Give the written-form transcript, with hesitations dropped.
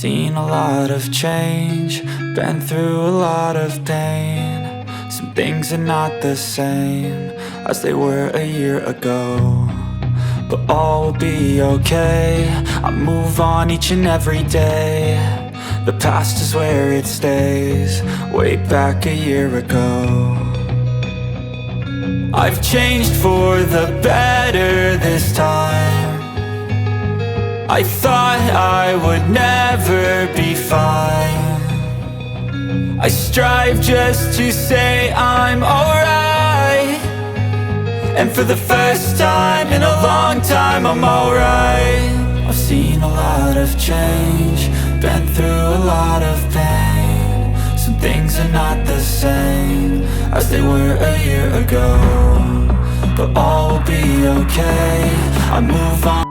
seen a lot of change, been through a lot of pain. Some things are not the same as they were a year ago, but all will be okay. I move on each and every day. The past is where it stays, way back a year ago. I've changed for the better this time. I thought I would never be fine. I strive just to say I'm alright, and for the first time in a long time I'm alright. I've seen a lot of change, been through a lot of pain. Some things are not the same as they were a year ago, but all will be okay. I move on.